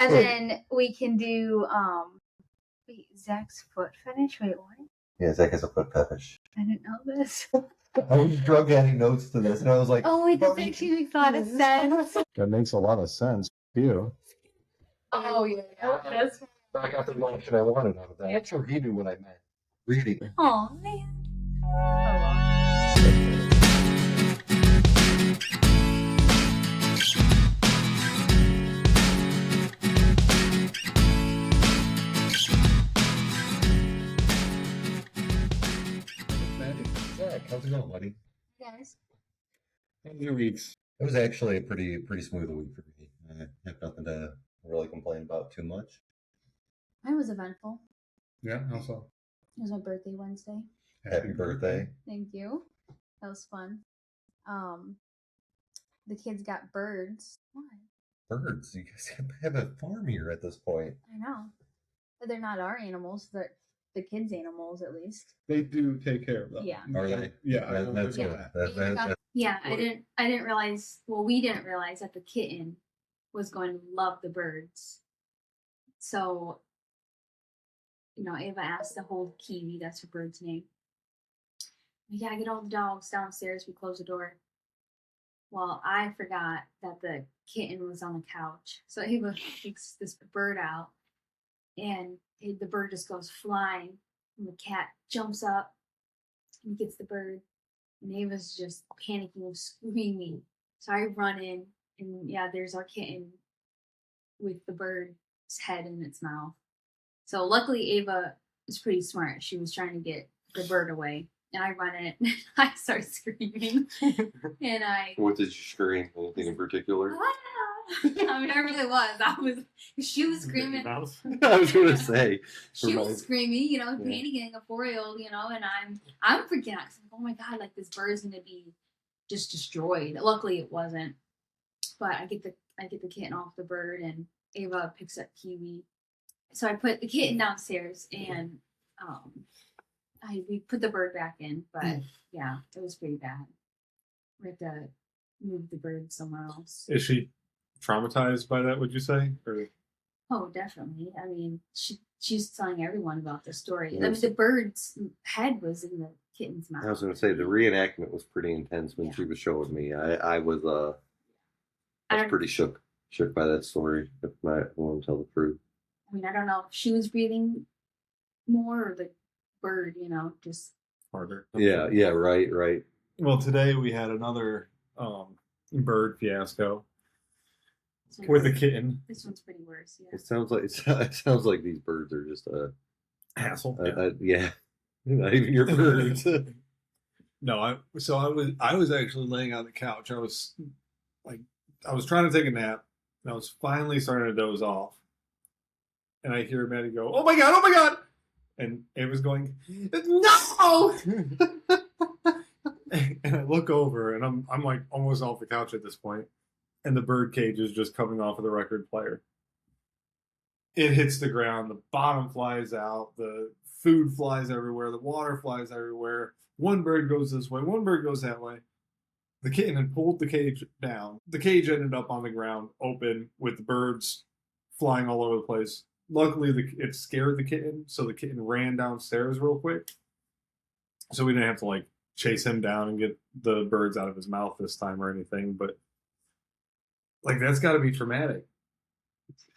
And then we can do wait, Zach's foot fetish. Wait, what? Yeah, Zach has a foot fetish. I didn't know this. I was drunk adding notes to this, and I was like, Oh wait, this actually makes a lot of sense. That makes a lot of sense. You. Oh yeah, that's. I got the emotion I wanted out of that. I'm sure he knew what I meant. Reading. Oh man. Zach, how's it going, buddy? Yes. How was your weeks? It was actually a pretty smooth week for me. I have nothing to really complain about too much. Mine was eventful. Yeah, how so? It was my birthday Wednesday. Happy birthday. Thank you. That was fun. The kids got birds. What? Birds? You guys have a farm here at this point. I know. But they're not our animals. They're the kids' animals, at least. They do take care of them. Yeah. Are they? Yeah, That's good. Yeah, I didn't realize. Well, we didn't realize that the kitten was going to love the birds. So, Ava asked to hold Kiwi. That's her bird's name. We gotta get all the dogs downstairs. We close the door. Well, I forgot that the kitten was on the couch. So Ava takes this bird out, and the bird just goes flying, and the cat jumps up and gets the bird, and Ava's just panicking, screaming. So I run in, and there's our kitten with the bird's head in its mouth. So luckily Ava was pretty smart. She was trying to get the bird away, and I run in, and I start screaming, and What did you scream? Anything in particular? I mean, I really was. She was screaming. I was going to say. She was screaming, panicking, a 4-year-old, and I'm freaking out. I'm like, oh my God, like this bird's gonna be just destroyed. Luckily, it wasn't. But I get the kitten off the bird, and Ava picks up Kiwi. So I put the kitten downstairs, and we put the bird back in. But yeah, it was pretty bad. We had to move the bird somewhere else. Is she traumatized by that, would you say? Or... Oh, definitely. I mean, she's telling everyone about the story. Yes. I mean, the bird's head was in the kitten's mouth. I was going to say, the reenactment was pretty intense when she was showing me. I was pretty shook by that story, if I want to tell the truth. I mean, I don't know if she was breathing more or the bird, just... harder. Yeah, right. Well, today we had another bird fiasco. With a kitten. This one's pretty worse. Yeah. It sounds like these birds are just a hassle. Yeah, not even your birds. No, I was actually laying on the couch. I was trying to take a nap, and I was finally starting to doze off, and I hear Maddie go, "Oh my god!" And it was going, "No!" And I look over, and I'm like almost off the couch at this point. And the bird cage is just coming off of the record player. It hits the ground. The bottom flies out. The food flies everywhere. The water flies everywhere. One bird goes this way. One bird goes that way. The kitten had pulled the cage down. The cage ended up on the ground, open, with the birds flying all over the place. Luckily, it scared the kitten, so the kitten ran downstairs real quick. So we didn't have to chase him down and get the birds out of his mouth this time or anything, but that's got to be traumatic.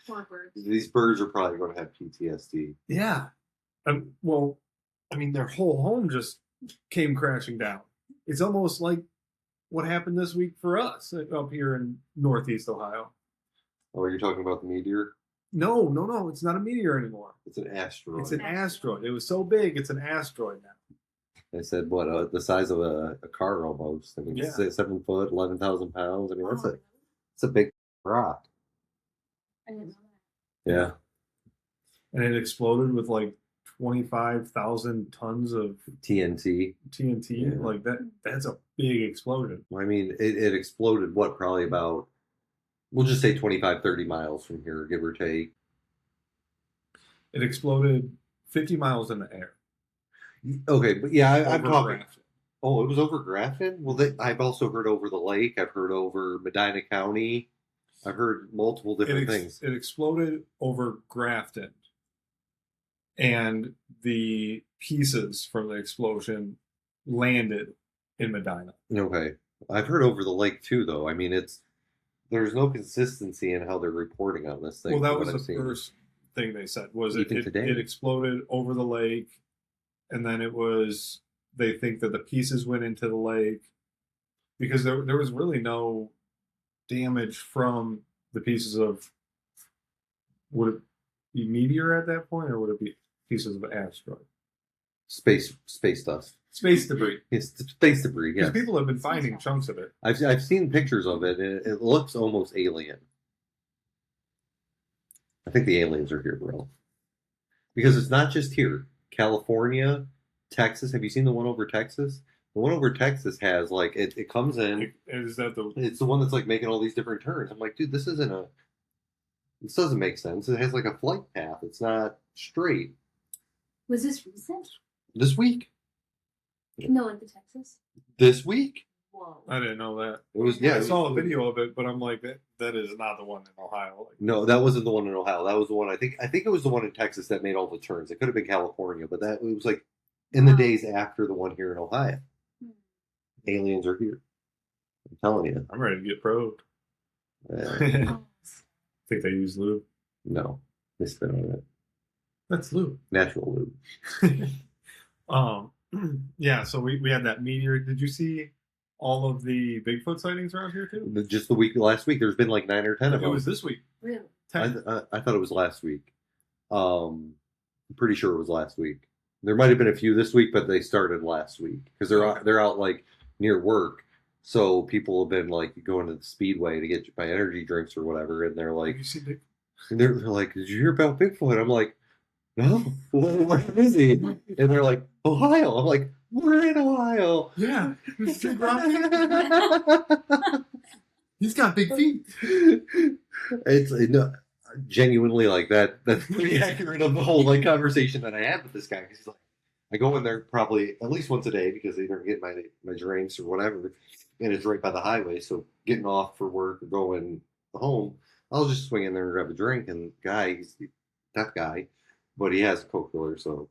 Poor birds. These birds are probably going to have PTSD. Yeah. Well, I mean, their whole home just came crashing down. It's almost like what happened this week for us up here in Northeast Ohio. Oh, you're talking about the meteor? No. It's not a meteor anymore. It's an asteroid. It's an asteroid. It was so big, it's an asteroid now. They said, the size of a car almost. I mean, yeah. 7 foot, 11,000 pounds. I mean, it's a big rock. I didn't know that. Yeah. And it exploded with 25,000 tons of TNT. Yeah. That's a big explosion. I mean, it exploded, probably about, we'll just say 25, 30 miles from here, give or take. It exploded 50 miles in the air. Okay, but yeah, I'm talking. Grafton. Oh, it was over Grafton? Well, I've also heard over the lake. I've heard over Medina County. I've heard multiple different things. It exploded over Grafton, and the pieces from the explosion landed in Medina. Okay. I've heard over the lake too, though. I mean, there's no consistency in how they're reporting on this thing. Well, that was the first thing they said. Was it exploded over the lake, and then it was they think that the pieces went into the lake because there was really no damage from the pieces of. Would it be meteor at that point, or would it be pieces of asteroid? Space dust. Space debris. It's space debris, yeah. Because people have been finding chunks of it. I've seen pictures of it, and it looks almost alien. I think the aliens are here, bro. Because it's not just here. California, Texas. Have you seen the one over Texas? The one over Texas has, like, it comes in. Is that It's the one that's, like, making all these different turns. I'm like, dude, this doesn't make sense. It has, like, a flight path. It's not straight. Was this recent? This week. No, like the Texas. This week? Whoa! I didn't know that. It was, yeah. I saw a video of it, but I'm like, that is not the one in Ohio. No, that wasn't the one in Ohio. That was the one I think it was the one in Texas that made all the turns. It could have been California, but it was like in the days after the one here in Ohio. Aliens are here. I'm telling you. I'm ready to get probed. Think they use lube? No, they spit on it. That's lube. Natural lube. Yeah, so we had that meteor. Did you see all of the Bigfoot sightings around here too? Just last week, there's been like 9 or 10 of them. It was this week. Really? I thought it was last week. I'm pretty sure it was last week. There might have been a few this week, but they started last week because they're out like near work. So people have been like going to the Speedway to get my energy drinks or whatever, and they're like, Have you seen Bigfoot? they're like, "Did you hear about Bigfoot?" I'm like, "No, where is he?" And they're like, "Ohio." I'm like, "We're in Ohio." Yeah, he's got big feet. It's genuinely like that. That's pretty accurate of the whole like conversation that I had with this guy. Because he's like, I go in there probably at least once a day because I either get my drinks or whatever, and it's right by the highway. So getting off for work or going home, I'll just swing in there and grab a drink. And he's a tough guy, but he has a coke dealer, so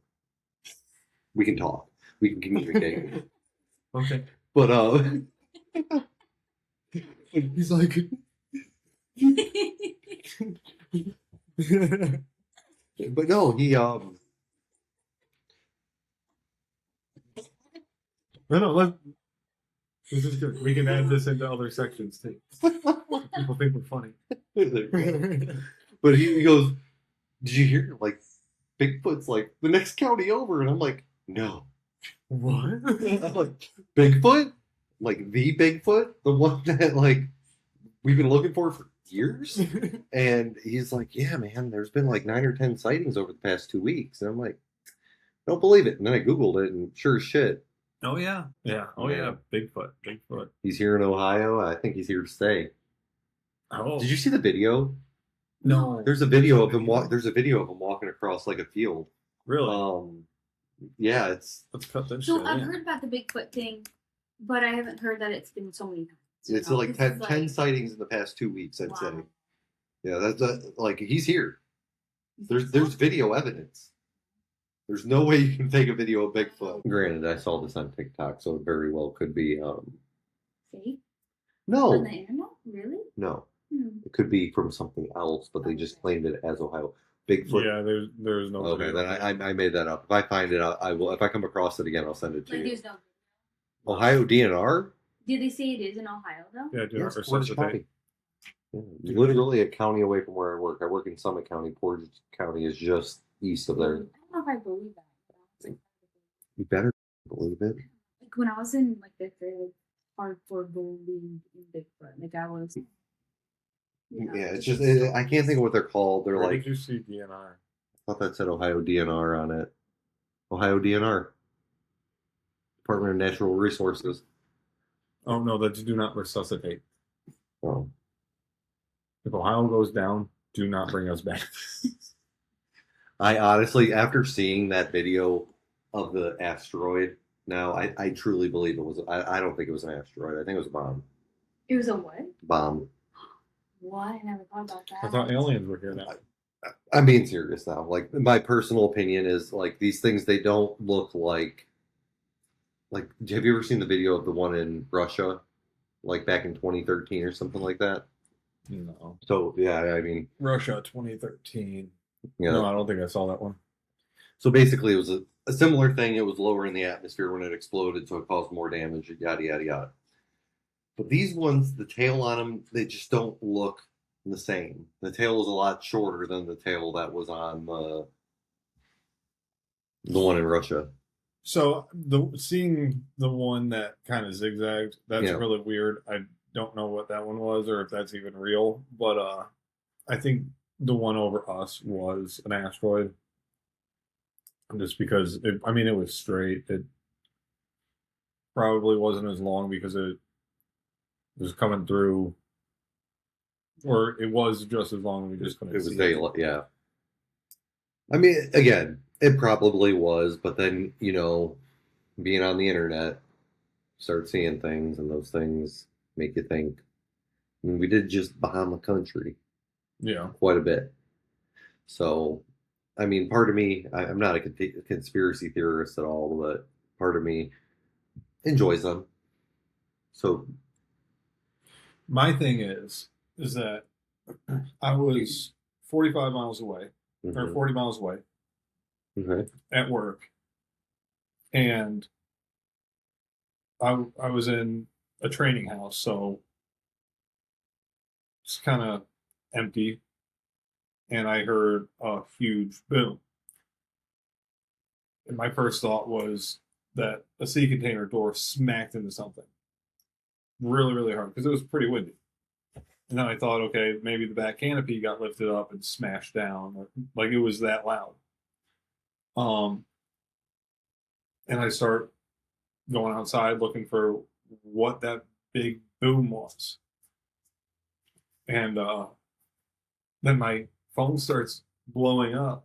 we can talk. We can communicate. Okay. But he's like, but no, he no, this is good. We can add this into other sections too. People think we're funny. But he goes, "Did you hear? Like, Bigfoot's like the next county over," and I'm like, "No." What? I'm like, "Bigfoot? Like the Bigfoot? The one that like we've been looking for years?" And he's like, "Yeah, man, there's been like 9 or 10 sightings over the past 2 weeks." And I'm like, "Don't believe it." And then I Googled it, and sure as shit. Oh yeah. Yeah. Oh yeah. Bigfoot. He's here in Ohio. I think he's here to stay. Oh. Did you see the video? No. There's a video of him walking across like a field. Really? Yeah, Let's cut that So shit. I've heard about the Bigfoot thing, but I haven't heard that it's been so many times. it's like 10 sightings in the past 2 weeks, I'd say. Yeah, that's like he's here. There's video evidence. There's no way you can take a video of Bigfoot. Granted, I saw this on TikTok, so it very well could be Fake? no. On the internet? Really? No. It could be from something else, but they just claimed it as Ohio. Bigfoot. Yeah, there's no. Okay, then I made that up. If I find it, I will. If I come across it again, I'll send it to you. There's no. Ohio DNR? Did they say it is in Ohio though? Yeah, do not Portage resuscitate. County. Yeah, literally a county away from where I work. I work in Summit County. Portage County is just east of there. I don't know if I believe that. But I was like, You better believe it. like when I was in like the third hardcore believing in Bigfoot, like I was. Yeah, it's just I can't think of what they're called. They're Where like did you see DNR? I thought that said Ohio DNR on it. Ohio DNR, Department of Natural Resources. Oh no, that's do not resuscitate. Oh. If Ohio goes down, do not bring us back. I honestly, after seeing that video of the asteroid, now I truly believe it was. I don't think it was an asteroid. I think it was a bomb. It was a what? Bomb. What? I never thought about that. I thought aliens were here now. I'm being serious now. Like, my personal opinion is, like, these things, they don't look like have you ever seen the video of the one in Russia, like back in 2013 or something like that? No. So yeah, I mean, Russia 2013. you No, know, I don't think I saw that one. so basically it was a similar thing. It was lower in the atmosphere when it exploded, so it caused more damage, yada yada yada. But these ones, the tail on them, they just don't look the same. The tail is a lot shorter than the tail that was on the one in Russia. So seeing the one that kind of zigzagged, that's Yeah. really weird. I don't know what that one was or if that's even real, but I think the one over us was an asteroid. Just because it was straight. It probably wasn't as long because it was coming through, or it was just as long. We just couldn't It was see daylight, yeah. I mean, again, it probably was, but then, being on the internet, start seeing things, and those things make you think. I mean, we did just bomb a country Yeah. quite a bit. So, I mean, part of me, I'm not a conspiracy theorist at all, but part of me enjoys them. So, My thing is that I was 45 miles away, or mhm. 40 miles away Okay. at work, and I was in a training house, so it's kind of empty, and I heard a huge boom. And my first thought was that a sea container door smacked into something really, really hard because it was pretty windy. And then I thought, okay, maybe the back canopy got lifted up and smashed down, or, like it was that loud. And I start going outside looking for what that big boom was. And then my phone starts blowing up.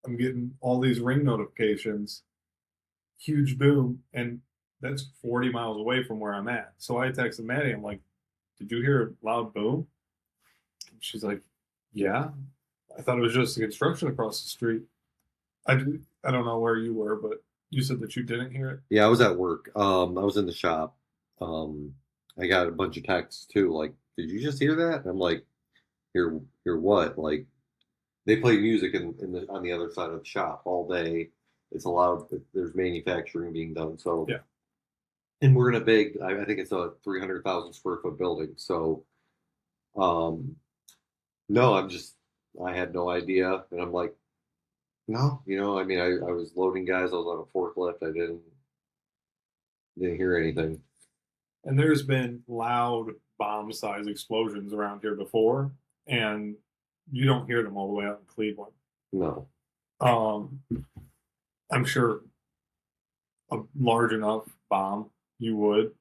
I'm getting all these ring notifications, huge boom, and that's 40 miles away from where I'm at. So I texted Maddie, I'm like, did you hear a loud boom? She's like, yeah. I thought it was just the construction across the street. I don't know where you were, but you said that you didn't hear it. Yeah, I was at work. I was in the shop. I got a bunch of texts too, like, did you just hear that? And I'm like, hear what? Like, they play music on the other side of the shop all day. It's allowed. There's manufacturing being done. So Yeah. And we're in a big. I think it's a 300,000 square foot building. So, no, I had no idea, and I'm like, no, I mean, I was loading guys. I was on a forklift. I didn't hear anything. And there's been loud bomb-sized explosions around here before, and you don't hear them all the way out in Cleveland. No. I'm sure a large enough bomb you would,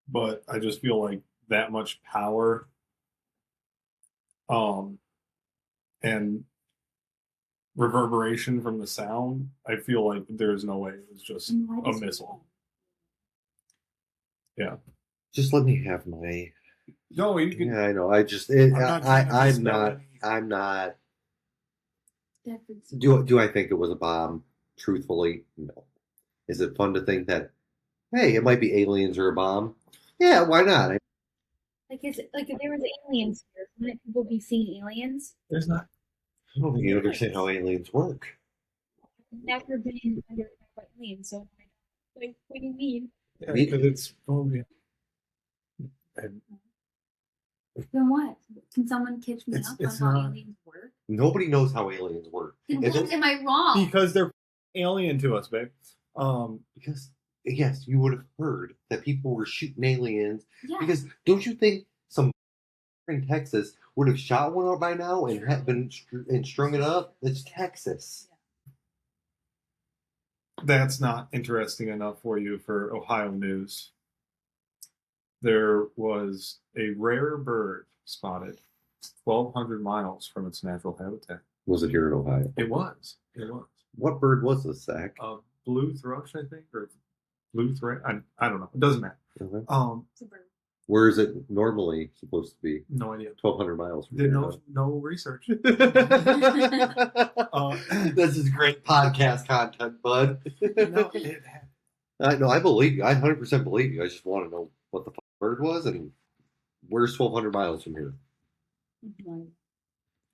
but I just feel like that much power, and reverberation from the sound, I feel like there's no way it was just a missile. Yeah. Just let me have my. No, you can. Yeah, I know. I'm not. Do I think it was a bomb? Truthfully, no. Is it fun to think that, hey, it might be aliens or a bomb? Yeah, why not? Like, if there was aliens here, wouldn't people be seeing aliens? There's not. I don't think you understand how aliens work. I've never been under attack by aliens, so like, what do you mean? Yeah, because it's probably. Then what? Can someone catch me up on how aliens work? Nobody knows how aliens work. Then what am I wrong? Because they're alien to us, babe. Because yes, you would have heard that people were shooting aliens. Yeah. Because don't you think some in Texas would have shot one out by now and had been and strung it up? It's Texas. That's not interesting enough for you for Ohio news. There was a rare bird spotted 1,200 miles from its natural habitat. Was it here in Ohio? It was. It was. What bird was this, Zach? Blue thrush, I think, or blue thread. I don't know. It doesn't matter. Okay. It's a bird. Where is it normally supposed to be? No idea. 1,200 miles from Did here. no research. This is great podcast content, bud. No, it had. I believe you. I 100% believe you. I just want to know what the bird was and where's 1,200 miles from here.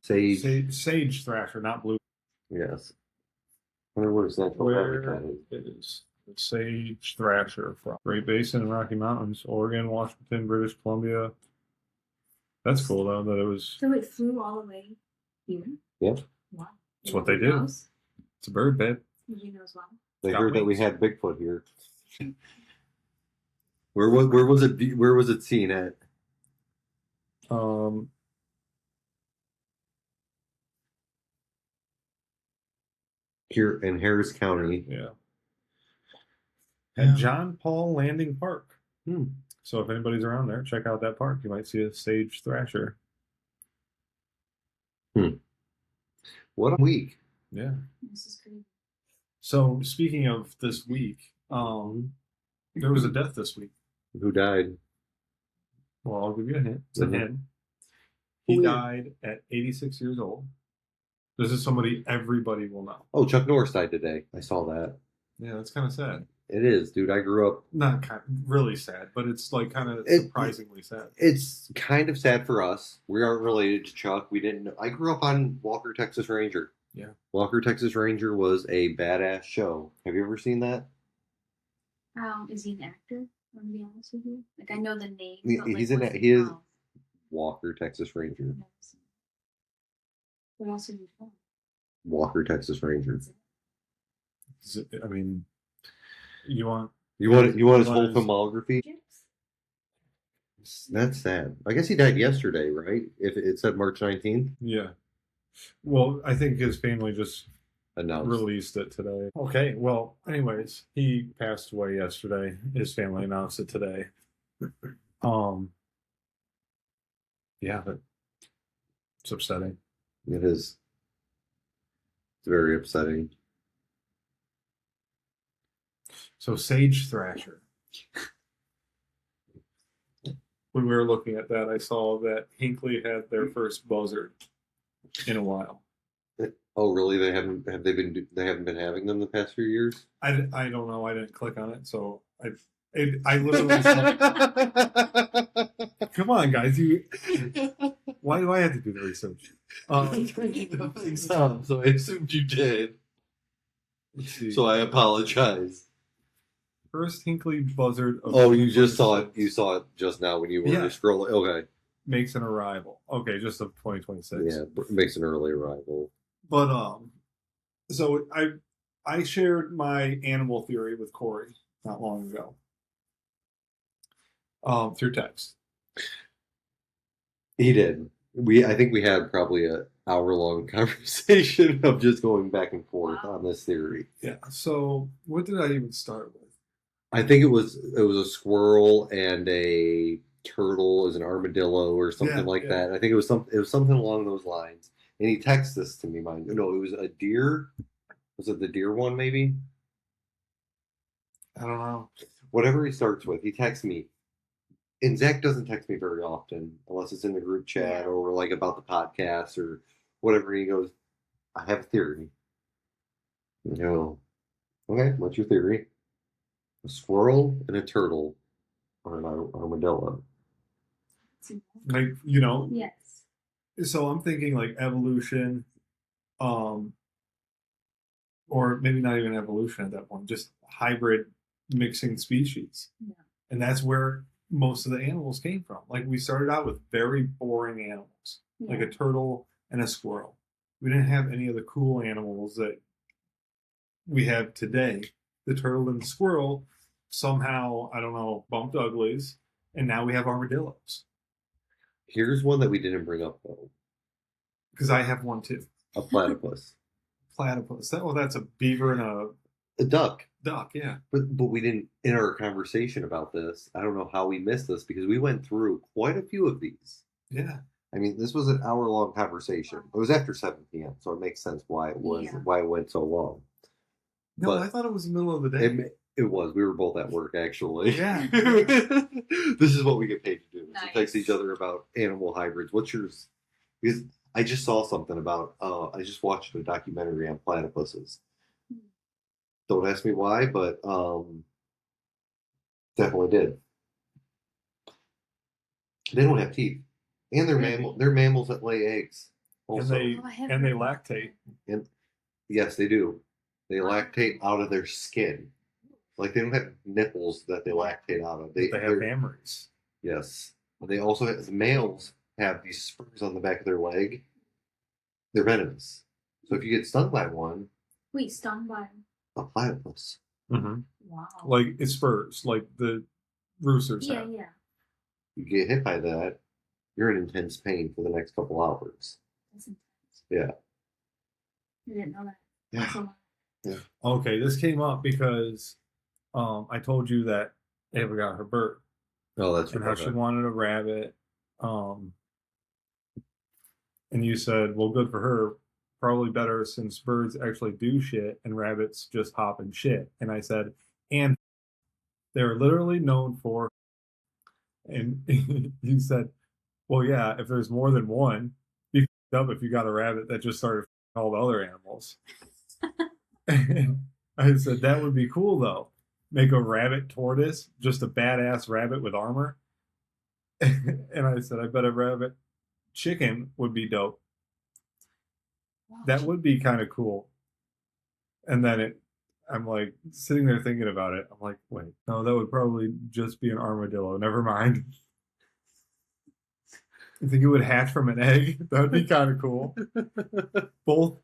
Sage thrasher, not blue. Yes. Where's that? Where is the sage thrasher from? Great Basin and Rocky Mountains, Oregon, Washington, British Columbia. That's cool though that it was. So it flew all the way here. Yep. Wow. That's what they do. It's a bird, babe. He knows why. They Got heard that we wings. had Bigfoot here. Where was it? Where was it seen at? Here in Harris County. Yeah. At John Paul Landing Park. So if anybody's around there, check out that park. You might see a sage thrasher. What a week. Yeah. This is great. So speaking of this week, there was a death this week. Who died? Well, I'll give you a hint. It's a Mhm. hint. He died at 86 years old. This is somebody everybody will know. Oh, Chuck Norris died today. I saw that. Yeah, that's kind of sad. It is, dude. I grew up. Not kind really sad, but it's like kind of It- surprisingly sad. It's kind of sad for us. We aren't related to Chuck. We didn't know. I grew up on Walker, Texas Ranger. Yeah. Walker, Texas Ranger was a badass show. Have you ever seen that? Is he an actor? I'm gonna be honest with you. Like I know the name. He- but, like, he's in what's it. the He is- film? Walker, Texas Ranger. I've never seen it. What else have you done? Walker, Texas Ranger. I mean, you want You want his whole His- filmography? That's sad. I guess he died yesterday, right? If it said March 19th. yeah. Well, I think his family just Announced. released it today. Okay, well, anyways, he passed away yesterday. His family announced it today. Yeah, but it's upsetting. It is. It's very upsetting. So sage thrasher. When we were looking at that, I saw that Hinckley had their first buzzard in a while. Oh, really? They haven't been having them the past few years? I don't know. I didn't click on it, so I literally saw, come on, guys. Why do I have to do the research? So I assumed you did. Let's see. So I apologize. First Hinckley buzzard. Of Oh, you just saw it. 2026 You saw it just now when you were Yeah. scrolling. Okay. makes an arrival. Okay, just of 2026. Yeah, makes an early arrival. But so I shared my animal theory with Corey not long ago. Through text. He did. I think we had probably an hour-long conversation of just going back and forth on this theory. Yeah. So what did I even start with? I think it was a squirrel and a turtle as an armadillo or something Yeah, like yeah. that. I think it was something along those lines. And he texted this to me. No, it was a deer. Was it the deer one? Maybe. I don't know. Whatever he starts with, he texts me. And Zach doesn't text me very often, unless it's in the group chat or like about the podcast or whatever. He goes, "I have a theory." You know, okay, what's your theory? A squirrel and a turtle or an armadillo. Like, Yes. so I'm thinking like evolution, or maybe not even evolution at that point, just hybrid mixing species. Yeah. And that's where most of the animals came from. Like we started out with very boring animals, like a turtle and a squirrel. We didn't have any of the cool animals that we have today. The turtle and the squirrel somehow, I don't know, bumped uglies, and now we have armadillos. Here's one that we didn't bring up though. Because I have one too. A platypus. Platypus. That's a beaver and a A duck. duck, yeah. But we didn't, in our conversation about this, I don't know how we missed this because we went through quite a few of these. Yeah. I mean, this was an hour-long conversation. It was after 7 p.m., so it makes sense why it went so long. No, But I thought it was the middle of the day. It was. We were both at work, actually. Yeah. This is what we get paid to do. Nice. To text each other about animal hybrids. What's yours? Because I just saw something about. I just watched a documentary on platypuses. Don't ask me why, but definitely did. They don't have teeth, and they're mammals that lay eggs. Also, And they lactate. and yes, they do. They lactate out of their skin. Like they don't have nipples that they lactate out of. They have they're- mammaries. Yes. They also have, the males have these spurs on the back of their leg. They're venomous. So if you get stung by one, Wait, stung by. a platypus. Mm-hmm. Wow. Like it spurs, like the roosters Yeah, have. yeah. You get hit by that, you're in intense pain for the next couple hours. That's intense. Yeah. I didn't know that. Yeah. That's a lot. Okay, this came up because I told you that Ava got her bird Oh, that's and how she wanted a rabbit. And you said, well, good for her. Probably better since birds actually do shit and rabbits just hop and shit. And I said, and they're literally known for. And you said, well, yeah, if there's more than one, you f***ed up if you got a rabbit that just started f***ing all the other animals. I said, that would be cool, though. Make a rabbit tortoise, just a badass rabbit with armor. And I said, I bet a rabbit chicken would be dope. That would be kind of cool. And then I'm like sitting there thinking about it. I'm like, wait, no, that would probably just be an armadillo. Never mind. You think it would hatch from an egg? That would be kind of cool. Both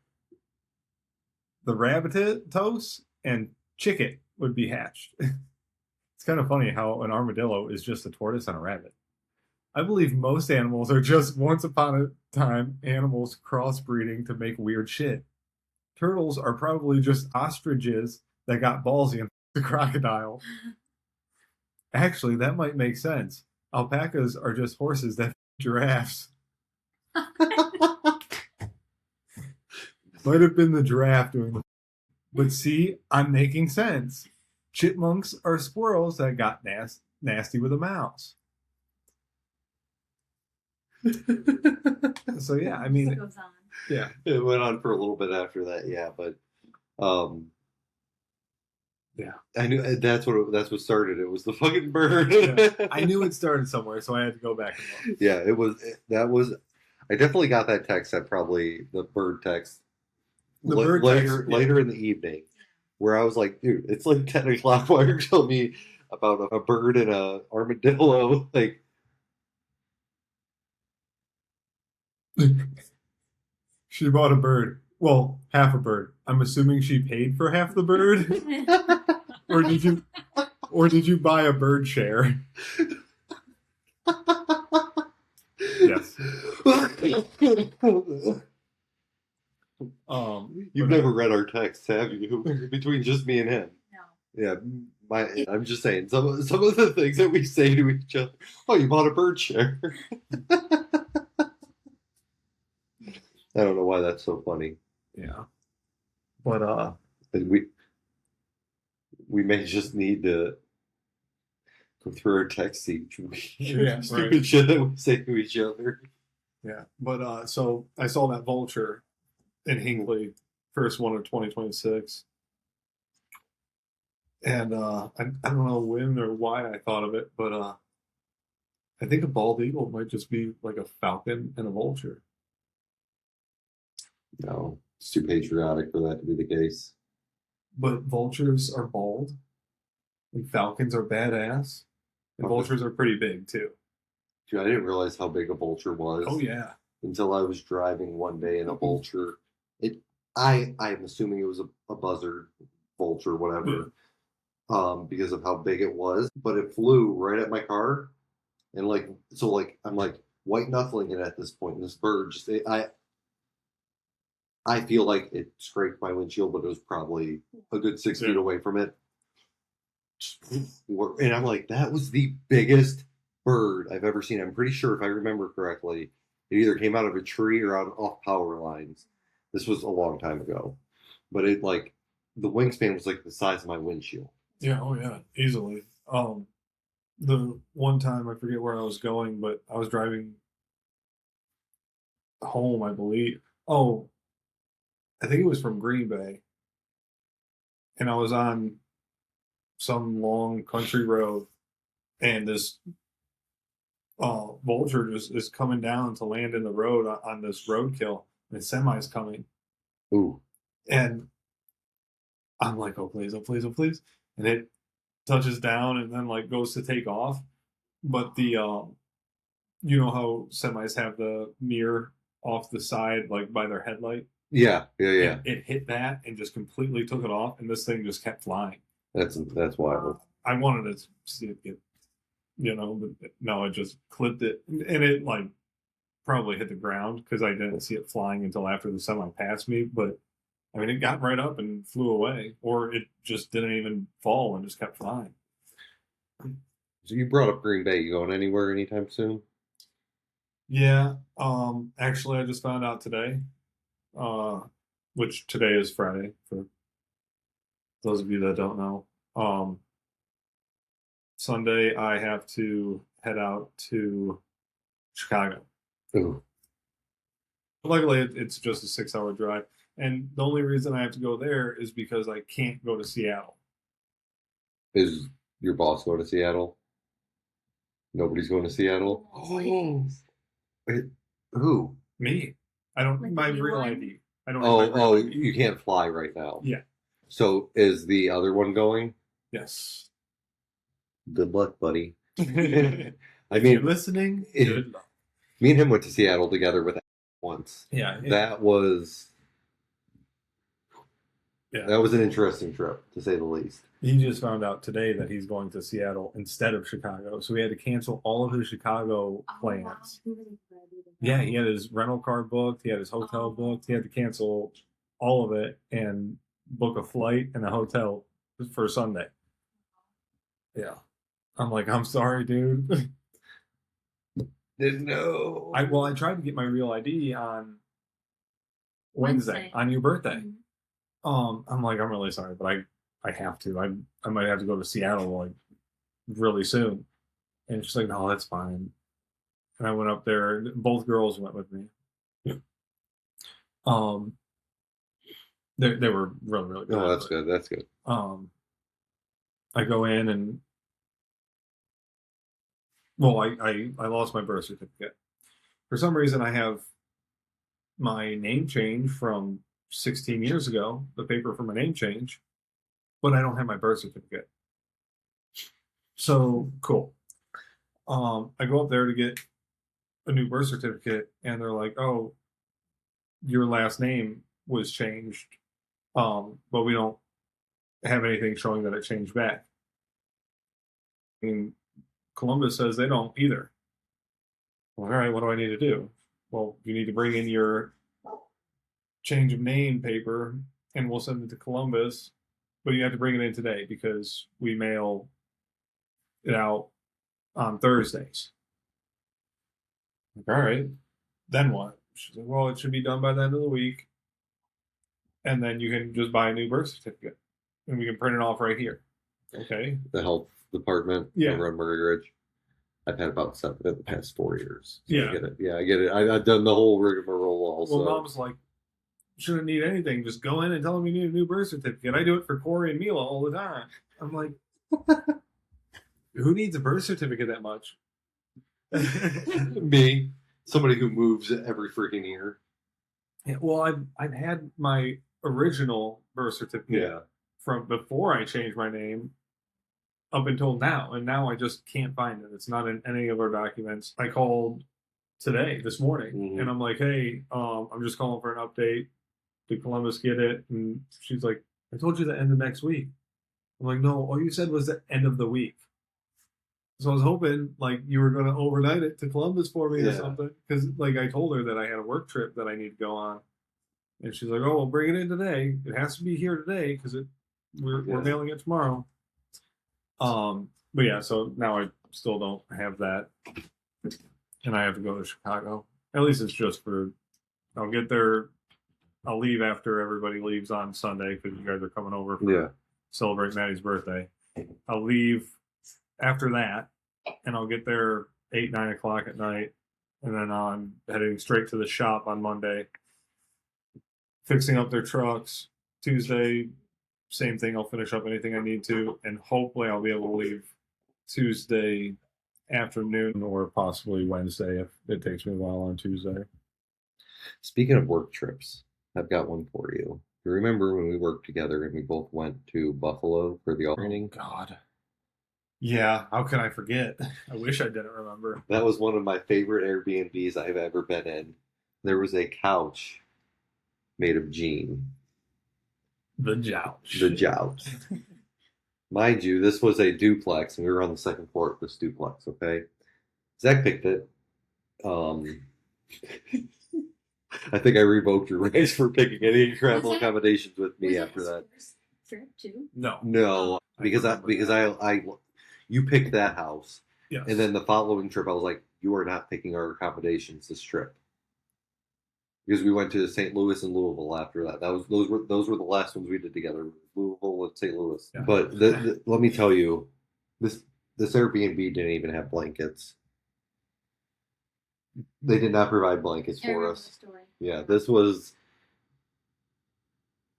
the rabbitoes and chicken would be hatched. It's kind of funny how an armadillo is just a tortoise and a rabbit. I believe most animals are just once upon a time animals crossbreeding to make weird shit. Turtles are probably just ostriches that got ballsy and the crocodile. Actually, that might make sense. Alpacas are just horses that giraffes. Might have been the giraffe doing the. But see, I'm making sense. Chipmunks are squirrels that got nasty with a mouse. So yeah, I mean, It goes on. yeah, It went on for a little bit after that, yeah, but yeah. I knew that's what started it was the fucking bird. Yeah. I knew it started somewhere, so I had to go back and look. Yeah, that was I definitely got that text at probably the bird text The bird later text, yeah. later in the evening, where I was like, dude, it's like 10 o'clock. Why are you telling me about a bird and a armadillo? Like, She bought a bird. Well, half a bird. I'm assuming she paid for half the bird, or did you buy a bird share? Yes. You've never read our text, have you? Between just me and him. No. Yeah, I'm just saying some of the things that we say to each other. Oh, you bought a bird share. I don't know why that's so funny. Yeah. But And we may just need to go through our text each week. Yeah, Stupid right. shit that we say to each other. yeah. But so I saw that vulture in Hinkley, first one of 2026. And I don't know when or why I thought of it, but I think a bald eagle might just be like a falcon and a vulture. No, it's too patriotic for that to be the case. But vultures are bald, and falcons are badass, and Okay. vultures are pretty big too. Dude, I didn't realize how big a vulture was. Oh yeah, Until I was driving one day in a vulture. I'm assuming it was a buzzard, vulture, whatever, because of how big it was. But it flew right at my car, and I'm like white knuckling it at this point. And this bird just I feel like it scraped my windshield, but it was probably a good 6 feet away from it. And I'm like, that was the biggest bird I've ever seen. I'm pretty sure, if I remember correctly, it either came out of a tree or off power lines. This was a long time ago. But it, like, the wingspan was like the size of my windshield. Yeah, oh yeah, easily. The one time I forget where I was going, but I was driving home, I believe. Oh, I think it was from Green Bay, and I was on some long country road, and this vulture just is coming down to land in the road on this roadkill, and the semi's coming, Ooh. and I'm like, oh please, oh please, oh please, and it touches down and then like goes to take off, but the you know how semis have the mirror off the side, like by their headlight. Yeah, yeah, yeah. It hit that and just completely took it off, and this thing just kept flying. That's wild. I wanted to see it get, but no, it just clipped it, and it like probably hit the ground because I didn't see it flying until after the semi passed me. But I mean, it got right up and flew away, or it just didn't even fall and just kept flying. So you brought up Green Bay. You going anywhere anytime soon? Yeah. Actually, I just found out today, uh, which today is Friday for those of you that don't know. Sunday, I have to head out to Chicago. Ooh. Luckily, it's just a 6 hour drive. And the only reason I have to go there is because I can't go to Seattle. Is your boss going to Seattle? Nobody's going to Seattle? Oh. Who? Me. I don't, Like my the new real one? ID. I don't have my real Oh, ID. you can't fly right now. Yeah. So is the other one going? Yes. Good luck, buddy. If I you're mean, listening, good luck. me and him went to Seattle together with once. Yeah. That was Yeah. that was an interesting trip, to say the least. He just found out today that he's going to Seattle instead of Chicago. So he had to cancel all of his Chicago plans. Wow. He was ready to Yeah, go. he had his rental car booked, he had his hotel booked, he had to cancel all of it and book a flight and a hotel for Sunday. Yeah. I'm like, I'm sorry, dude. Didn't know. I tried to get my real ID on Wednesday on your birthday. Mhm. I'm like, I'm really sorry, but I have to. I might have to go to Seattle like really soon. And she's like, no, that's fine. And I went up there. Both girls went with me. Um, they were really really good. Oh, that's good. That's good. I go in and well, I lost my birth certificate. For some reason, I have my name change from 16 years ago, the paper for my name change, but I don't have my birth certificate. So cool. I go up there to get a new birth certificate, and they're like, "Oh, your last name was changed, but we don't have anything showing that it changed back." And Columbus says they don't either. Well, all right, what do I need to do? Well, you need to bring in your change of name paper, and we'll send it to Columbus, but you have to bring it in today because we mail it out on Thursdays. Like, all right, then what? She's like, well, it should be done by the end of the week, and then you can just buy a new birth certificate, and we can print it off right here. Okay. The health department Yeah. over at Murray Ridge. I've had about 7 in the past 4 years. So Yeah. I get it. Yeah, I get it. I've done the whole rigmarole also. Well, Mom's like, shouldn't need anything. Just go in and tell them you need a new birth certificate. I do it for Corey and Mila all the time. I'm like, who needs a birth certificate that much? Me, somebody who moves every freaking year. Yeah, well, I've had my original birth certificate from before I changed my name up until now, and now I just can't find it. It's not in any of our documents. I called this morning, and I'm like, hey, I'm just calling for an update. Did Columbus get it? And she's like, I told you the end of next week. I'm like, no, all you said was the end of the week. So I was hoping like you were going to overnight it to Columbus for me or something, because like I told her that I had a work trip that I need to go on, and she's like, oh, well, bring it in today. It has to be here today because we're mailing it tomorrow. But yeah, so now I still don't have that, and I have to go to Chicago. At least it's just for. I'll get there. I'll leave after everybody leaves on Sunday because you guys are coming over for celebrate Maddie's birthday. I'll leave after that, and I'll get there 8, 9 o'clock at night, and then I'm heading straight to the shop on Monday, fixing up their trucks. Tuesday, same thing. I'll finish up anything I need to, and hopefully I'll be able to leave Tuesday afternoon or possibly Wednesday if it takes me a while on Tuesday. Speaking of work trips, I've got one for you. You remember when we worked together and we both went to Buffalo for the training? Oh, God. Yeah, how can I forget? I wish I didn't remember. That was one of my favorite Airbnbs I've ever been in. There was a couch made of jean. The Jouch. The Jouch. Mind you, this was a duplex, and we were on the second floor of this duplex, okay? Zach picked it. I think I revoked your raise for picking any travel accommodations with me after that. Trip too? No, because I you picked that house, Yes. and then the following trip I was like, you are not picking our accommodations this trip, because we went to St. Louis and Louisville after that. Those were the last ones we did together, Louisville and St. Louis. Yeah. But let me tell you, this Airbnb didn't even have blankets. They did not provide blankets for us. Story. Yeah, this was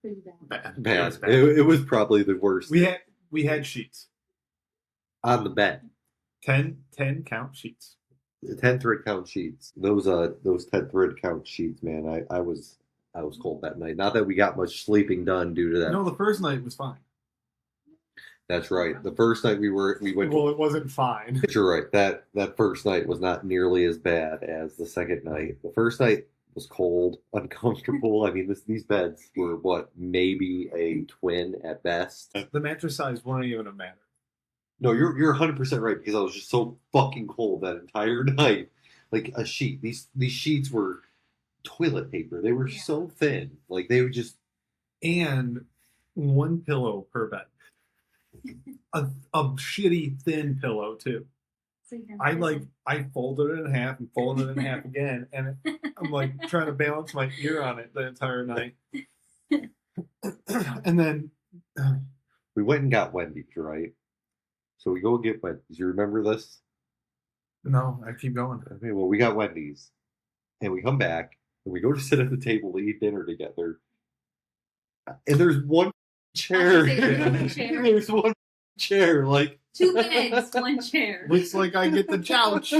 Pretty bad. Bad. bad. It was bad. It was probably the worst. We had sheets. On the bed. 10 count sheets. 10 thread count sheets. Those 10 thread count sheets, man. I was cold that night. Not that we got much sleeping done due to that. No, the first night was fine. That's right. The first night we went. Well, it wasn't fine. You're right. That first night was not nearly as bad as the second night. The first night was cold, uncomfortable. I mean, these beds were what, maybe a twin at best. The mattress size wouldn't even have mattered. No, you're 100% right, because I was just so fucking cold that entire night. Like a sheet. These sheets were toilet paper. They were so thin. Like they would just. And one pillow per bed. A shitty thin pillow too. So I folded it in half and folded it in half again, and I'm like trying to balance my ear on it the entire night. And then We went and got Wendy's, right? So we go get Wendy's. You remember this? no, I keep going. Okay, well, we got Wendy's, and we come back, and we go to sit at the table to eat dinner together. And there's one chair. There's one chair, like 2 beds, 1 chair. Looks like I get the couch.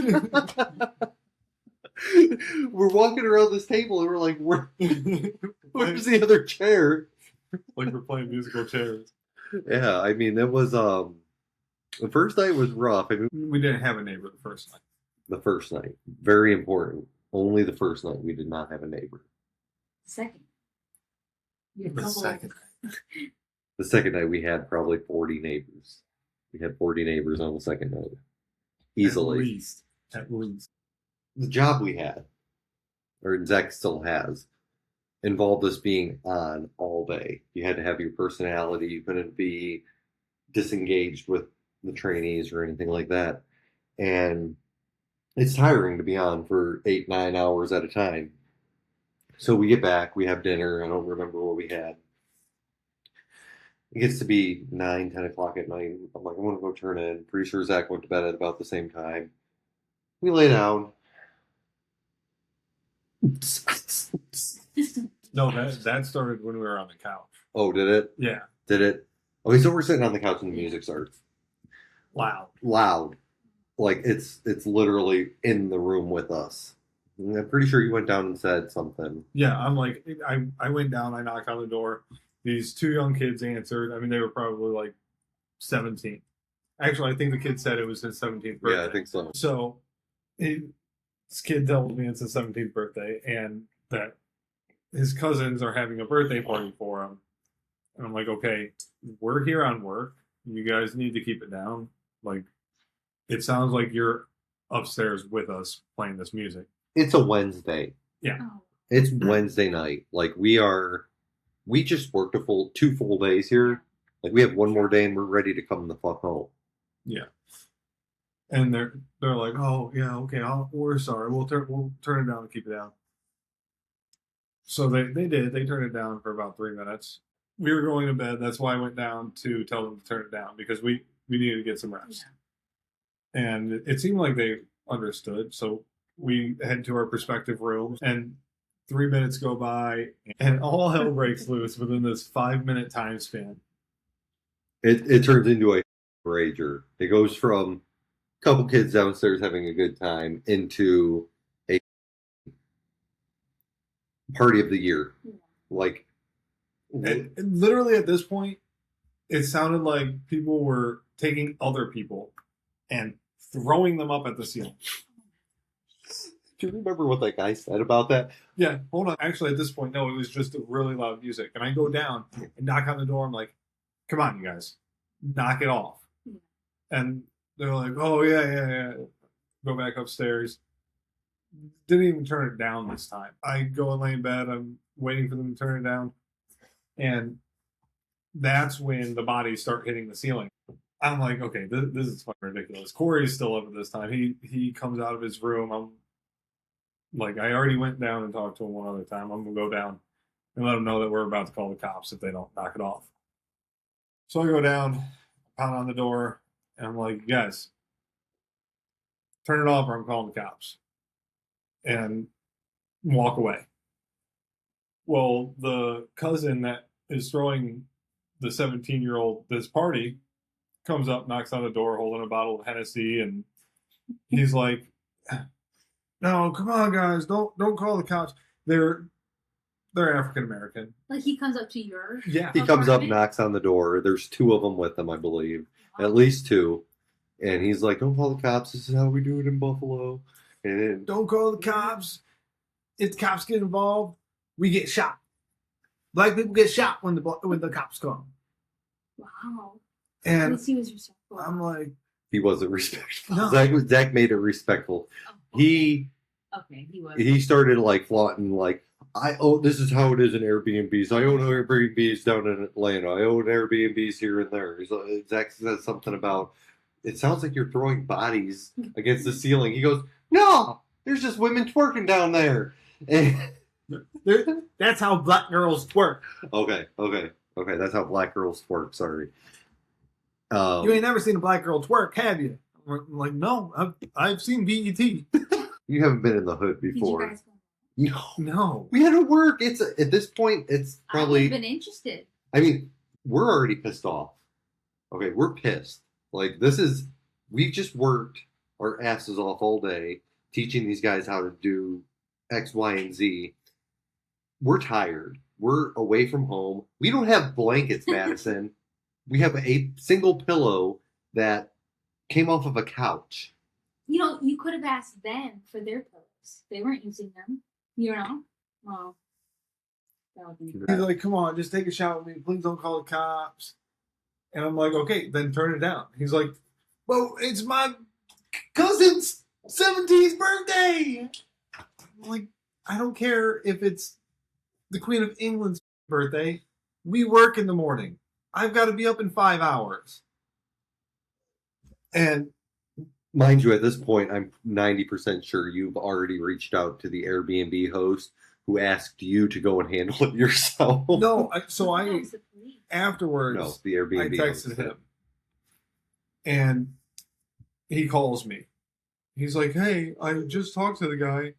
We're walking around this table, and we're like, where's the other chair? Like we're playing musical chairs. Yeah, I mean, it was the first night was rough. I mean, We didn't have a neighbor the first night. the first night, very important. Only the first night we did not have a neighbor. Second. You had a The couple second. The second night we had probably 40 neighbors. We had 40 neighbors on the second night, easily. At least. The job we had, or Zach still has, involved us being on all day. You had to have your personality. You couldn't be disengaged with the trainees or anything like that. And it's tiring to be on for 8, 9 hours at a time. So we get back, we have dinner. I don't remember what we had. It gets to be 9, 10 o'clock at night. I'm like, I want to go turn in. Pretty sure Zach went to bed at about the same time. We lay down. No, that started when we were on the couch. Oh, did it? Yeah. Did it? Okay, so we're sitting on the couch and the music starts. Loud. Loud. Like it's literally in the room with us. And I'm pretty sure you went down and said something. Yeah, I'm like, I went down, I knocked on the door. These 2 young kids answered. I mean, they were probably like 17. Actually, I think the kid said it was his 17th birthday. Yeah, I think so. So this kid tells me it's his 17th birthday and that his cousins are having a birthday party for him. And I'm like, okay, we're here on work. You guys need to keep it down. Like, it sounds like you're upstairs with us playing this music. It's a Wednesday. Yeah. Oh, It's Wednesday night. Like we just worked 2 full days here. Like we have one more day and we're ready to come the fuck home. Yeah. And they're like, oh yeah, okay, we're sorry. We'll turn it down and keep it down. So they did. They turned it down for about 3 minutes. we were going to bed. That's why I went down to tell them to turn it down, because we needed to get some rest. Yeah. And it seemed like they understood. So we head to our respective rooms, and 3 minutes go by, and all hell breaks loose within this 5-minute time span. It turns into a rager. It goes from a couple kids downstairs having a good time into a party of the year. Yeah. Like, And literally at this point, it sounded like people were taking other people and throwing them up at the ceiling. do you remember what that guy said about that? Yeah, hold on. Actually, at this point, no, it was just really loud music. And I go down and knock on the door. I'm like, come on, you guys, knock it off. Yeah. And they're like, oh, yeah. Go back upstairs. Didn't even turn it down this time. I go and lay in bed. I'm waiting for them to turn it down. And that's when the bodies start hitting the ceiling. I'm like, okay, this is fucking ridiculous. Corey's still up at this time. He comes out of his room. I'm like, I already went down and talked to him one other time. I'm going to go down and let him know that we're about to call the cops if they don't knock it off. So I go down, pound on the door, and I'm like, guys, turn it off or I'm calling the cops. And walk away. Well, the cousin that is throwing the 17-year-old this party comes up, knocks on the door holding a bottle of Hennessy, and he's like, no, come on, guys, don't call the cops. They're African American. Like he comes up to your Yeah. He comes up, apartment? knocks on the door. There's 2 of them with him, I believe. At least 2. And he's like, don't call the cops. This is how we do it in Buffalo. And then, Don't call the cops. If the cops get involved, we get shot. Black people get shot when the cops come. Wow. At And least he was respectful. I'm like, he wasn't respectful. No. Zach made it respectful. Oh, okay. He was. he started like flaunting like, this is how it is in Airbnbs. I own Airbnbs down in Atlanta. I own Airbnbs here and there. Zach says something about, it sounds like you're throwing bodies against the ceiling. He goes, no, there's just women twerking down there. And that's how black girls twerk. okay. That's how black girls twerk. Sorry. You ain't never seen a black girl twerk, have you? I'm like, no, I've seen BET. You haven't been in the hood Did you before. guys go? No. No. We had to work. It's at this point, it's I would probably. have been interested. I mean, we're already pissed off. Okay, we're pissed. Like, we've just worked our asses off all day teaching these guys how to do X, Y, and Z. We're tired. We're away from home. We don't have blankets, Madison. We have a single pillow that came off of a couch. You know, you could have asked them for their pillows. They weren't using them. You know? Well, that would be He's like, come on, just take a shot with me. Please don't call the cops. And I'm like, okay, then turn it down. He's like, well, it's my cousin's 17th birthday. I'm like, I don't care if it's the Queen of England's birthday. We work in the morning. I've got to be up in 5 hours. And Mind you, at this point, I'm 90% sure you've already reached out to the Airbnb host who asked you to go and handle it yourself. no, No, it's the police. afterwards, No, the Airbnb I host. texted him. And he calls me. He's like, hey, I just talked to the guy.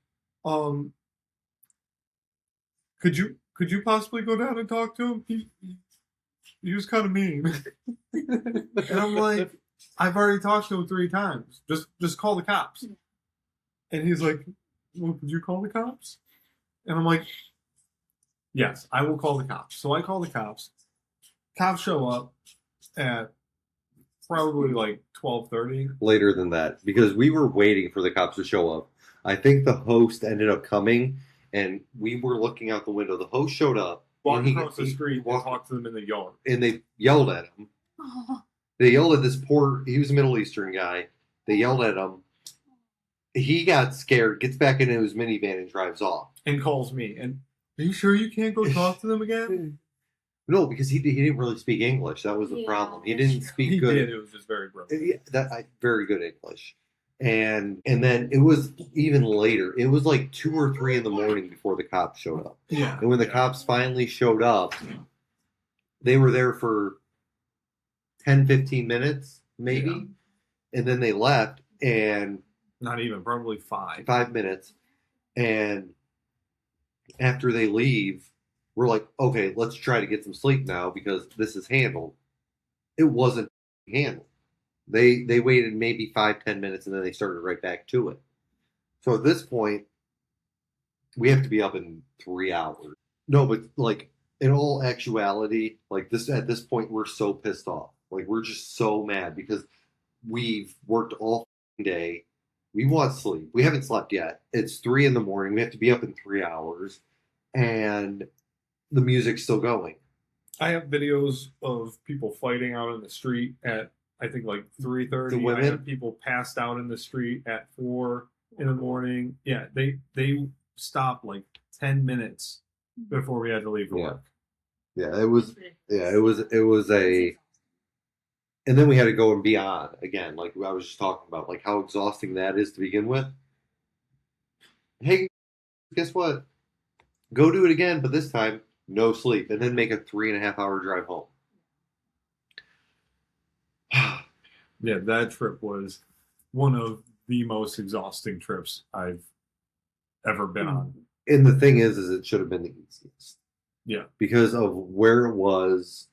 Could you possibly go down and talk to him? He was kind of mean. And I'm like, I've already talked to him 3 times. Just call the cops. And he's like, well, could you call the cops? And I'm like, yes, I will call the cops. So I call the cops. Cops show up at probably like 12:30. Later than that, because we were waiting for the cops to show up. I think the host ended up coming, and we were looking out the window. The host showed up. Walked and across the street and talked to them in the yard. And they yelled at him. Oh, They yelled at this he was a Middle Eastern guy. They yelled at him. He got scared, gets back into his minivan and drives off. And calls me. And are you sure you can't go talk to them again? No, because he didn't really speak English. That was the Yeah, problem. He that's didn't true. speak He good. did. It was just very broken. Yeah, very good English. And then it was even later. It was like 2 or 3 in the morning before the cops showed up. Yeah. And when the cops finally showed up, They were there for 10, 15 minutes, maybe. Yeah. And then they left, and Not even, probably 5. 5 minutes. And after they leave, we're like, okay, let's try to get some sleep now because this is handled. It wasn't handled. They waited maybe 5, 10 minutes and then they started right back to it. So at this point, we have to be up in 3 hours. No, but like in all actuality, like this at this point, we're so pissed off. Like we're just so mad because we've worked all day. We want sleep. We haven't slept yet. It's 3 in the morning. We have to be up in 3 hours, and the music's still going. I have videos of people fighting out in the street at, I think, like 3:30. The women? I have people passed out in the street at 4 in the morning. Yeah, they stopped like 10 minutes before we had to leave for Yeah. work. Yeah, it was. Yeah, it was a. And then we had to go and beyond again, like I was just talking about, like how exhausting that is to begin with. Hey, guess what? Go do it again, but this time no sleep, and then make a 3.5 hour drive home. Yeah, that trip was one of the most exhausting trips I've ever been on. And the thing is it should have been the easiest. Yeah. Because of where it was,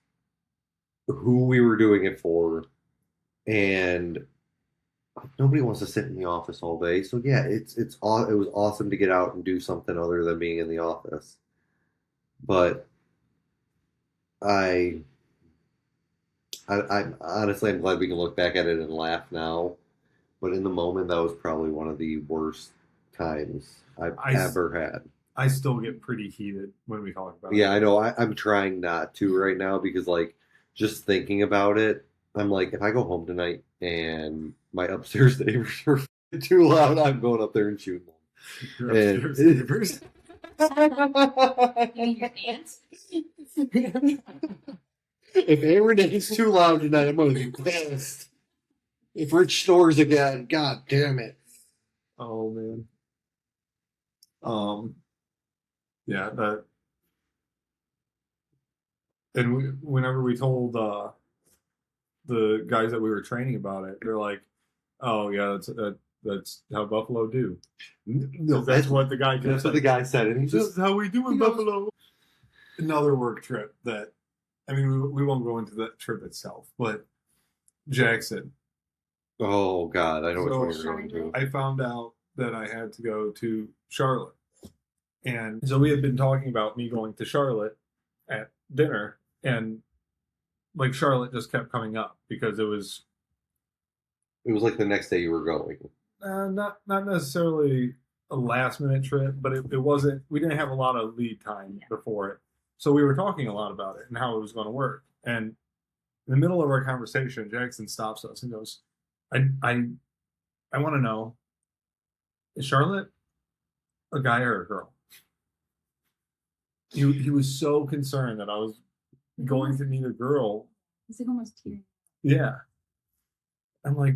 who we were doing it for, and nobody wants to sit in the office all day. So yeah, it was awesome to get out and do something other than being in the office. But I'm honestly, I'm glad we can look back at it and laugh now. But in the moment, that was probably one of the worst times I've ever had. I still get pretty heated when we talk about it. Yeah, I know. I'm trying not to right now because, like, just thinking about it, I'm like, if I go home tonight and my upstairs neighbors are too loud, I'm going up there and shooting them. Your upstairs neighbors. You mean your dance? If Aaron is too loud tonight, I'm going to be pissed. If Rich snores again, god damn it. Oh man. Yeah, that. And whenever we told the guys that we were training about it, they're like, "Oh yeah, that's how buffalo do." No, That's what the guy. That's what the guy said, and he's This just is how we do in Buffalo. Another work trip that, I mean, we won't go into that trip itself, but Jackson. oh god, I know So, what you're going to. I found out that I had to go to Charlotte. And so we had been talking about me going to Charlotte at dinner, and like Charlotte just kept coming up because it was It was like the next day you were going. not necessarily a last minute trip, but it wasn't. We didn't have a lot of lead time before it, so we were talking a lot about it and how it was going to work. And in the middle of our conversation, Jackson stops us and goes, I want to know, is Charlotte a guy or a girl?" He was so concerned that I was going to meet a girl. It's like almost tearing. Yeah. I'm like,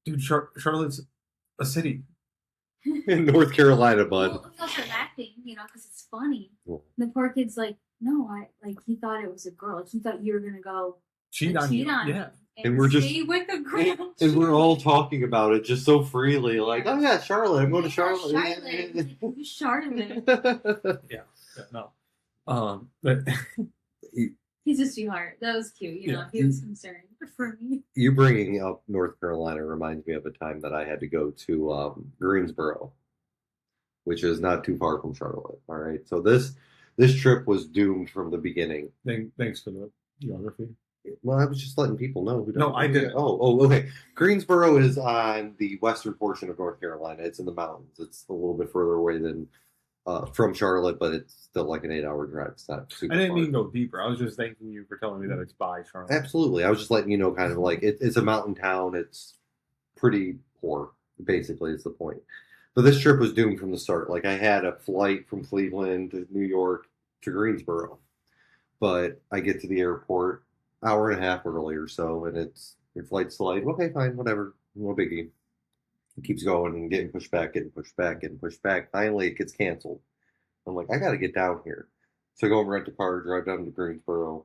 dude, Charlotte's a city. In North Carolina, bud. Well, it's also laughing, because it's funny. Cool. The poor kid's like, no, he thought it was a girl. Like, he thought you were gonna go Cheat on you. me. Yeah. And we're just- stay with a girl. And we're all talking about it just so freely, like, oh yeah, Charlotte, I'm going to Charlotte. Charlotte. Who's Charlotte? Yeah, no. But He's a sweetheart. That was cute. He was concerned for me. You bringing up North Carolina reminds me of a time that I had to go to Greensboro, which is not too far from Charlotte. All right, so this trip was doomed from the beginning. thanks for the geography. Well, I was just letting people know who don't. No, I didn't. Oh, okay. Greensboro is on the western portion of North Carolina. It's in the mountains. It's a little bit further away than from Charlotte, but it's still like an 8 hour drive. It's not super I didn't far. mean to go deeper. I was just thanking you for telling me that it's by Charlotte. Absolutely. I was just letting you know, kind of like it's a mountain town. It's pretty poor, basically, is the point. But this trip was doomed from the start. Like, I had a flight from Cleveland to New York to Greensboro, but I get to the airport hour and a half early or so, and it's your flight's delayed. Okay, fine, whatever, no biggie. It keeps going and getting pushed back, getting pushed back, getting pushed back. Finally, it gets canceled. I'm like, I got to get down here. So I go and rent a car, drive down to Greensboro.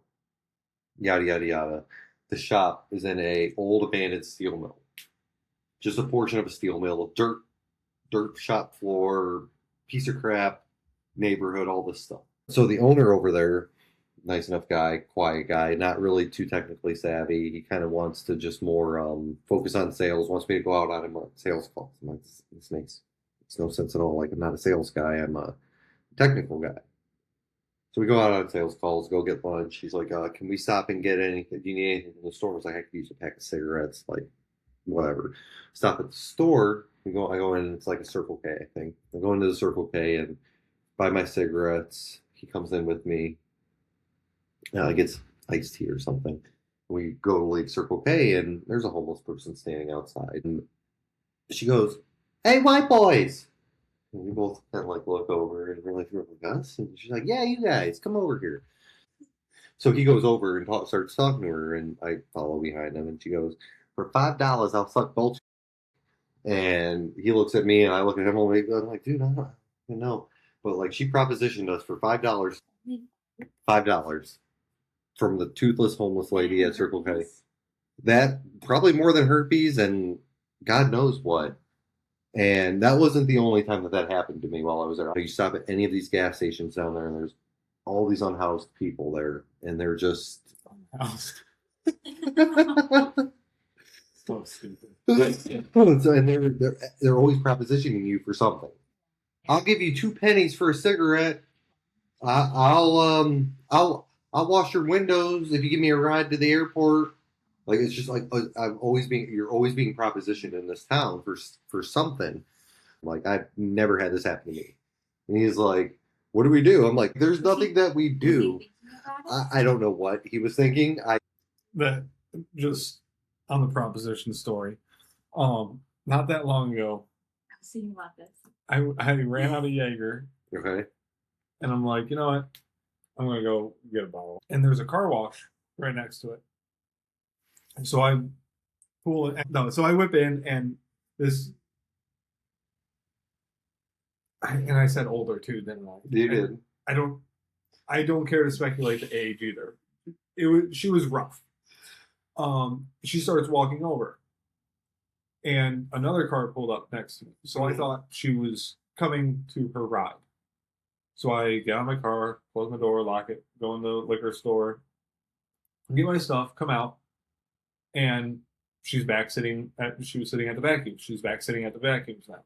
yada yada yada. The shop is in a old abandoned steel mill, just a portion of a steel mill, dirt shop floor, piece of crap, neighborhood, all this stuff. So the owner over there, nice enough guy, quiet guy, not really too technically savvy. He kind of wants to just more focus on sales. Wants me to go out on him on sales calls. I'm like, this makes it's no sense at all. Like I'm not a sales guy. I'm a technical guy. So we go out on sales calls, go get lunch. He's like, can we stop and get anything? Do you need anything from the store? I was like, I could use a pack of cigarettes, like whatever. Stop at the store. I go in and it's like a Circle K, I think. I go into the Circle K and buy my cigarettes. He comes in with me. Gets iced tea or something. We go to leave Circle K and there's a homeless person standing outside. And she goes, "Hey, white boys." And we both kind of like look over and we're like, us? And she's like, "Yeah, you guys, come over here." So he goes over and starts talking to her, and I follow behind him. And she goes, "For $5, I'll suck both." And he looks at me, and I look at him. I'm like, "Dude, I don't know." But like, she propositioned us for $5, $5 from the toothless homeless lady at Circle K. That probably more than herpes and God knows what. And that wasn't the only time that happened to me while I was there. You stop at any of these gas stations down there, and there's all these unhoused people there, and they're just Unhoused. So stupid. and they're always propositioning you for something. I'll give you 2 pennies for a cigarette. I'll wash your windows if you give me a ride to the airport. Like it's just like you're always being propositioned in this town for something. Like I've never had this happen to me. And he's like, "What do we do?" I'm like, "There's nothing that we do." I don't know what he was thinking. That just on the proposition story. Not that long ago, I was thinking about this. I ran out of Jaeger, Okay. and I'm like, you know what? I'm gonna go get a bottle. And there's a car wash right next to it. And so I pull it. No, so I whip in, and this. And I said older too, didn't I? You did. I don't care to speculate the age either. She was rough. She starts walking over, and another car pulled up next to me. So I thought she was coming to her ride. So I get out of my car, close my door, lock it, go in the liquor store, get my stuff, come out, and she was sitting at the vacuum. She's back sitting at the vacuums now.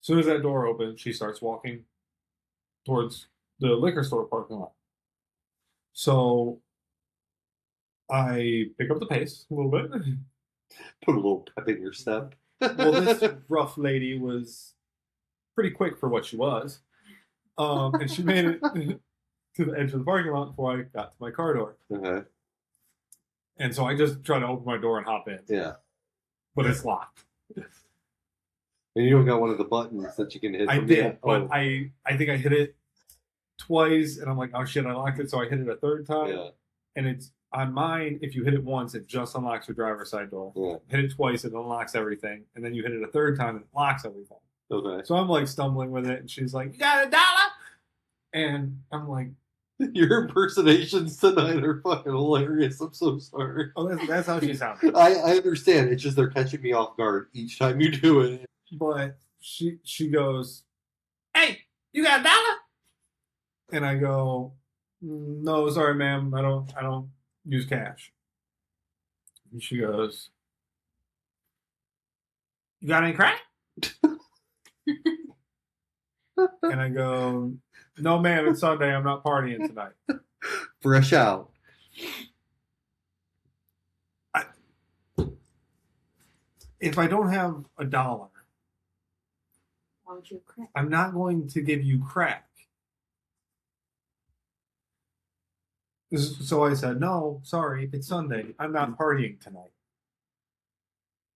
As soon as that door opens, she starts walking towards the liquor store parking lot. So I pick up the pace a little bit. Put a little pep in your step. Well, this rough lady was pretty quick for what she was. And she made it to the edge of the parking lot before I got to my car door. Okay. And so I just try to open my door and hop in. Yeah. But it's locked. And you don't got one of the buttons that you can hit. I did, but I think I hit it twice, and I'm like, oh shit, I locked it. So I hit it a third time. Yeah. And it's on mine, if you hit it once, it just unlocks your driver's side door. Yeah. Hit it twice, it unlocks everything. And then you hit it a third time, and it locks everything. Okay. So I'm like stumbling with it, and she's like, "You got $1?" And I'm like, your impersonations tonight are fucking hilarious. I'm so sorry. oh, that's how she sounded. I understand. It's just they're catching me off guard each time you do it. But she goes, "Hey, you got $1?" And I go, "No, sorry, ma'am. I don't use cash." And she goes, "You got any crack?" And I go, "No, ma'am. It's Sunday. I'm not partying tonight." Fresh out. If I don't have $1, Why would you crack? I'm not going to give you crack. So I said, "No, sorry, it's Sunday. I'm not partying tonight."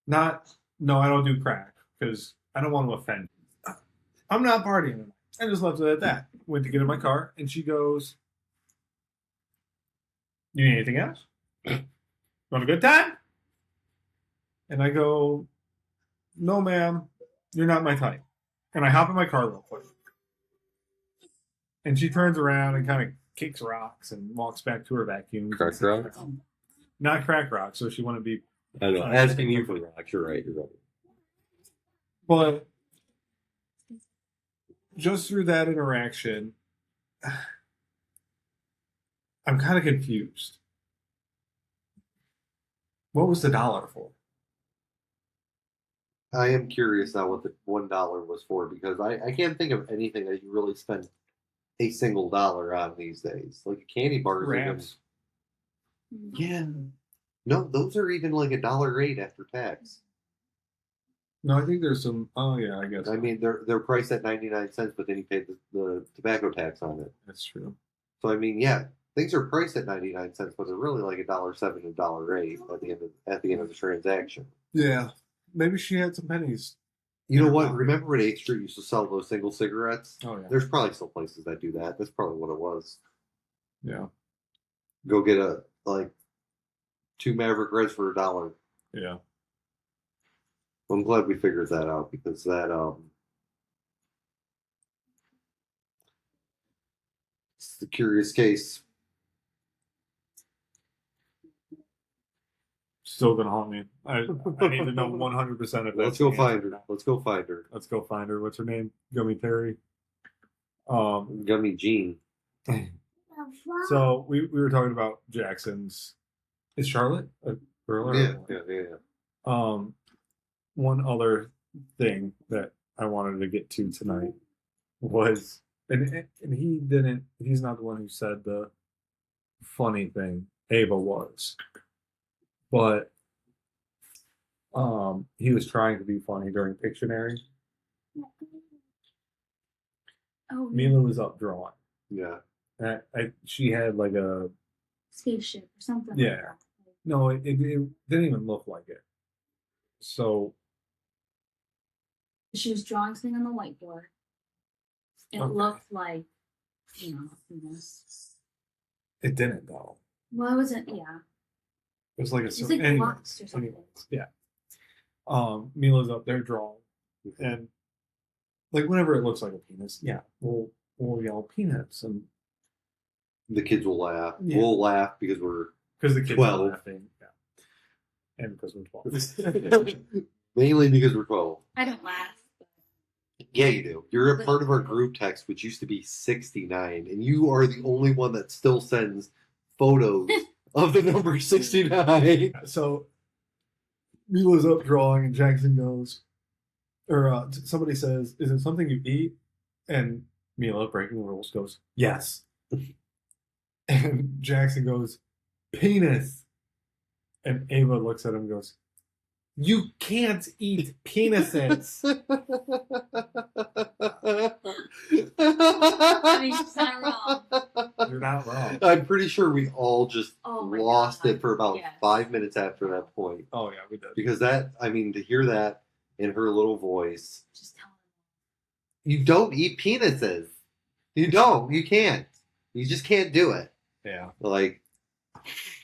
No, I don't do crack because I don't want to offend you. I'm not partying tonight. I just left it at that. Went to get in my car, and she goes, "You need anything else? Want a good time?" And I go, "No, ma'am, you're not my type." And I hop in my car real quick. And she turns around and kind of kicks rocks and walks back to her vacuum. Crack rocks? Not crack rocks, so she wouldn't be. I know. Asking you for rocks. You're right. But just through that interaction, I'm kind of confused. What was the dollar for? I am curious now what the $1 was for, because I can't think of anything that you really spend a single dollar on these days. Like a candy bar. Wraps. Yeah. No, those are even like $1.08 after tax. No, I think there's some. Oh yeah, I guess. I mean, they're priced at 99 cents, but then you pay the tobacco tax on it. That's true. So I mean, yeah, things are priced at 99 cents, but they're really like $1.07, $1.08 at the end of the transaction. Yeah, maybe she had some pennies. You know what? Remember when 8th Street used to sell those single cigarettes? Oh yeah. There's probably still places that do that. That's probably what it was. Yeah. Go get like 2 Maverick Reds for $1. Yeah. I'm glad we figured that out, because that it's the curious case. Still gonna haunt me. I need to know 100% if that's. Let's go find her. Let's go find her. Let's go find her. What's her name? Gummy Terry. Gummy Jean. So we were talking about Jackson's. Is Charlotte a girl or a boy? Yeah. One other thing that I wanted to get to tonight was, and he's not the one who said the funny thing. Ava was, but he was trying to be funny during Pictionary. Oh, Mila was up drawing. Yeah. She had like a spaceship or something. Yeah. Like that. No, it didn't even look like it. So She was drawing something on the whiteboard. It Okay. looked like, this. it didn't though. Well, it wasn't. Yeah, It was like a it was like anyway, blocks or something. yeah. Mila's up there drawing, and like whenever it looks like a penis, yeah, we'll yell penis, and The kids will laugh. Yeah. We'll laugh because we're because the kids 12. are laughing, yeah, and because we're 12. mainly because we're 12. I don't laugh. Yeah, you do. You're a part of our group text, which used to be 69, and you are the only one that still sends photos of the number 69. So Mila's up drawing, and Jackson goes, or somebody says, "Is it something you eat?" And Mila, breaking the rules, goes, "Yes." And Jackson goes, "Penis." And Ava looks at him and goes, "You can't eat penises." I mean, she's not wrong. You're not wrong. I'm pretty sure we all just Oh my lost God. it for about Yes. 5 minutes after that point. Oh yeah, we did. Because to hear that in her little voice, Just tell you don't eat penises. You don't. You can't. You just can't do it. Yeah, Like,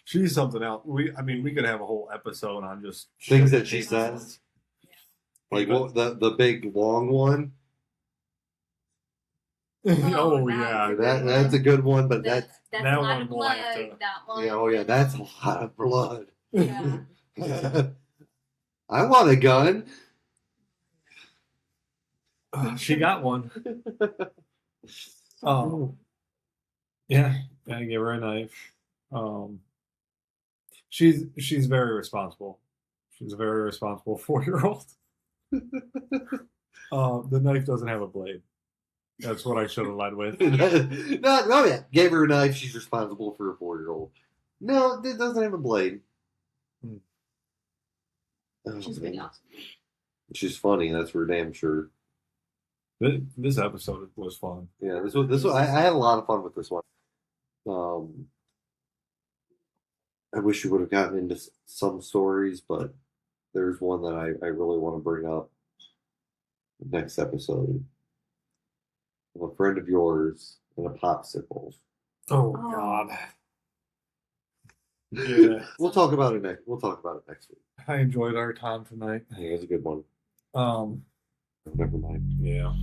she's something else. We could have a whole episode on just things shit that she says. says. Like, what, the big long one. Oh Oh, yeah, That's a good one, but that's that a lot one of will blood. have to- That one. yeah, oh yeah, that's a lot of blood. Yeah. I want a gun. she got one. Yeah, I gave her a knife. She's very responsible. She's a very responsible 4-year-old. The knife doesn't have a blade. That's what I should have led with. No, yeah. Gave her a knife. She's responsible for a 4-year-old. No, it doesn't have a blade. Hmm. Oh, She's pretty man. awesome. She's funny. That's for damn sure. This episode was fun. Yeah, this was. I had a lot of fun with this one. I wish we would have gotten into some stories, but there's one that I really want to bring up next episode. Of a friend of yours and a popsicle. Oh Oh. God. Yeah, We'll talk about it next. We'll talk about it next week. I enjoyed our time tonight. I think it was a good one. Um, Never mind. yeah.